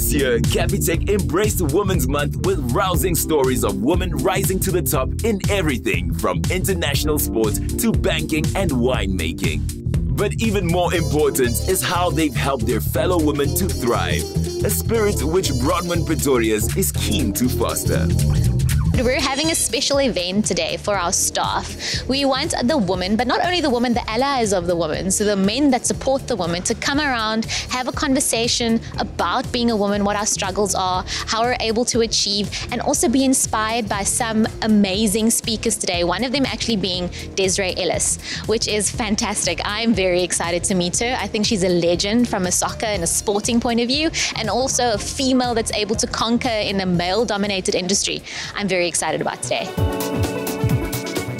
This year, Capitec embraced Women's Month with rousing stories of women rising to the top in everything from international sport to banking and winemaking. But even more important is how they've helped their fellow women to thrive, a spirit which Broadman Pretorius is keen to foster. We're having a special event today for our staff. We want the women, but not only the women, the allies of the women, so the men that support the women, to come around, have a conversation about being a woman, what our struggles are, how we're able to achieve, and also be inspired by some amazing speakers today. One of them actually being Desiree Ellis, which is fantastic. I'm very excited to meet her. I think she's a legend from a soccer and a sporting point of view, and also a female that's able to conquer in a male-dominated industry. I'm very excited about today.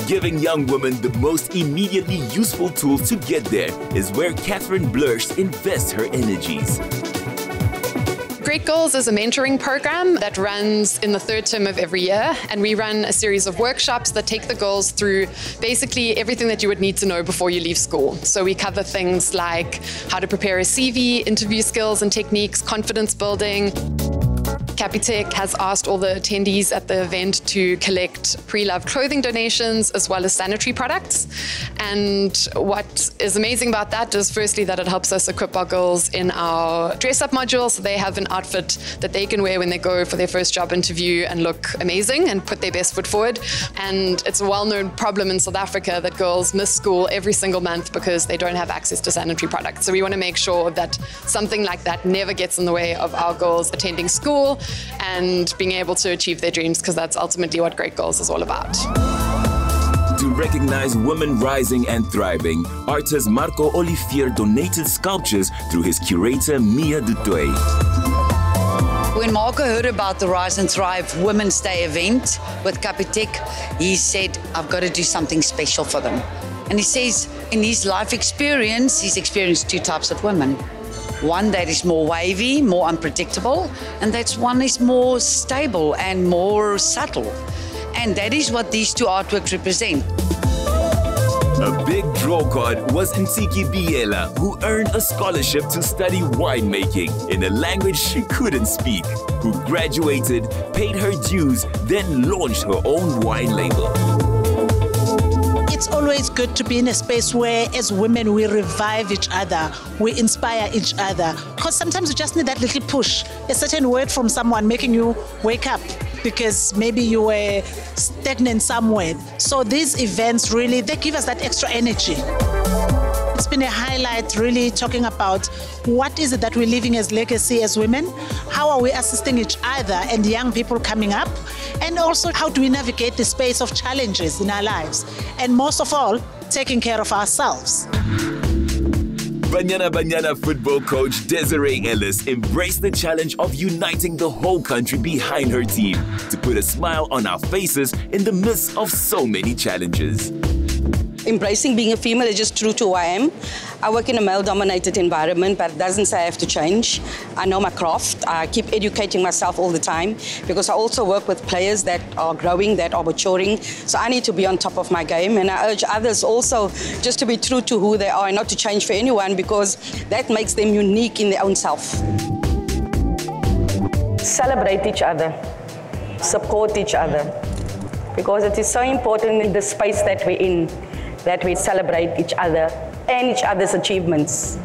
Giving young women the most immediately useful tools to get there is where Catherine Blurst invests her energies. Great Girls is a mentoring program that runs in the third term of every year, and we run a series of workshops that take the girls through basically everything that you would need to know before you leave school. So we cover things like how to prepare a CV, interview skills and techniques, confidence building. Capitec has asked all the attendees at the event to collect pre-loved clothing donations as well as sanitary products. And what is amazing about that is firstly that it helps us equip our girls in our dress-up module, so they have an outfit that they can wear when they go for their first job interview and look amazing and put their best foot forward. And it's a well-known problem in South Africa that girls miss school every single month because they don't have access to sanitary products. So we want to make sure that something like that never gets in the way of our girls attending school and being able to achieve their dreams, because that's ultimately what Great Girls is all about. To recognize women rising and thriving, artist Marco Olivier donated sculptures through his curator Mia Dutoy. When Marco heard about the Rise and Thrive Women's Day event with Capitec, he said, I've got to do something special for them. And he says in his life experience, he's experienced two types of women. One that is more wavy, more unpredictable, and that's one is more stable and more subtle. And that is what these two artworks represent. A big draw card was Nsiki Biela, who earned a scholarship to study winemaking in a language she couldn't speak, who graduated, paid her dues, then launched her own wine label. It's always good to be in a space where, as women, we revive each other, we inspire each other. Because sometimes you just need that little push, a certain word from someone making you wake up because maybe you were stagnant somewhere. So these events really, they give us that extra energy. It's been a highlight really talking about what is it that we're leaving as legacy as women, how are we assisting each other and young people coming up, and also how do we navigate the space of challenges in our lives, and most of all, taking care of ourselves. Banyana football coach Desiree Ellis embraced the challenge of uniting the whole country behind her team to put a smile on our faces in the midst of so many challenges. Embracing being a female is just true to who I am. I work in a male-dominated environment, but it doesn't say I have to change. I know my craft. I keep educating myself all the time because I also work with players that are growing, that are maturing. So I need to be on top of my game, and I urge others also just to be true to who they are and not to change for anyone, because that makes them unique in their own self. Celebrate each other, support each other, because it is so important in the space that we're in, that we celebrate each other and each other's achievements.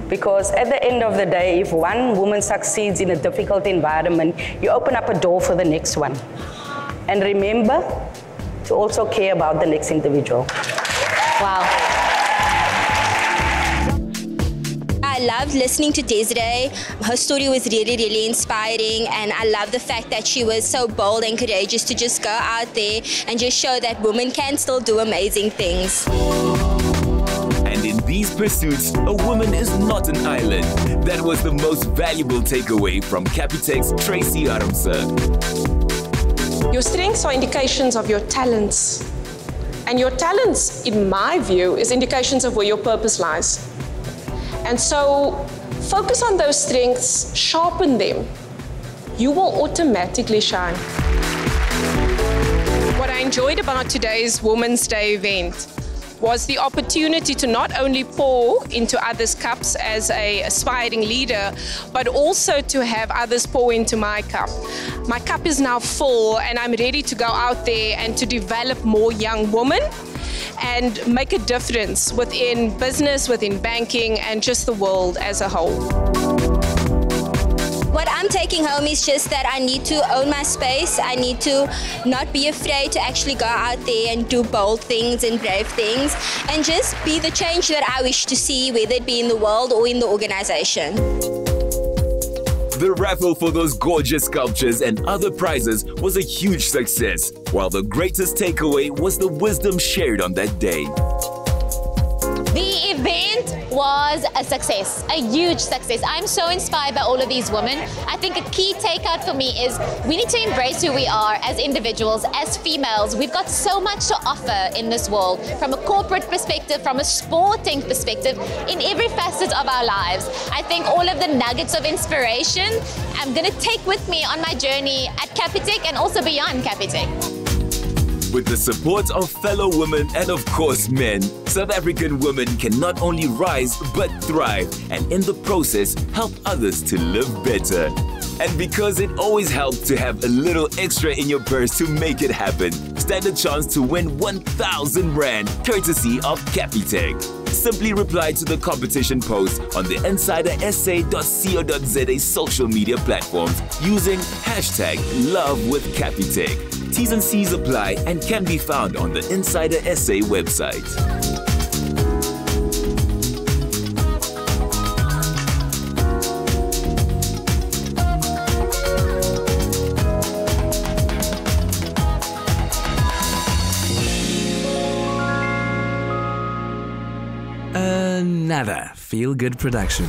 Because at the end of the day, if one woman succeeds in a difficult environment, you open up a door for the next one. And remember to also care about the next individual. Wow. I loved listening to Desiree. Her story was really, really inspiring, and I love the fact that she was so bold and courageous to just go out there and just show that women can still do amazing things. And in these pursuits, a woman is not an island. That was the most valuable takeaway from Capitec's Tracy Armser. Your strengths are indications of your talents. And your talents, in my view, is indications of where your purpose lies. And so, focus on those strengths, sharpen them. You will automatically shine. What I enjoyed about today's Women's Day event was the opportunity to not only pour into others' cups as an aspiring leader, but also to have others pour into my cup. My cup is now full and I'm ready to go out there and to develop more young women and make a difference within business, within banking, and just the world as a whole. What I'm taking home is just that I need to own my space. I need to not be afraid to actually go out there and do bold things and brave things and just be the change that I wish to see, whether it be in the world or in the organization. The raffle for those gorgeous sculptures and other prizes was a huge success, while the greatest takeaway was the wisdom shared on that day. The event was a success, a huge success. I'm so inspired by all of these women. I think a key takeout for me is we need to embrace who we are as individuals, as females. We've got so much to offer in this world, from a corporate perspective, from a sporting perspective, in every facet of our lives. I think all of the nuggets of inspiration I'm going to take with me on my journey at Capitec and also beyond Capitec. With the support of fellow women and of course men, South African women can not only rise but thrive and in the process help others to live better. And because it always helps to have a little extra in your purse to make it happen, stand a chance to win 1,000 Rand courtesy of Capitec. Simply reply to the competition post on the insidersa.co.za social media platforms using #LoveWithCapitec. T's and C's apply and can be found on the Insider SA website. Another feel-good production.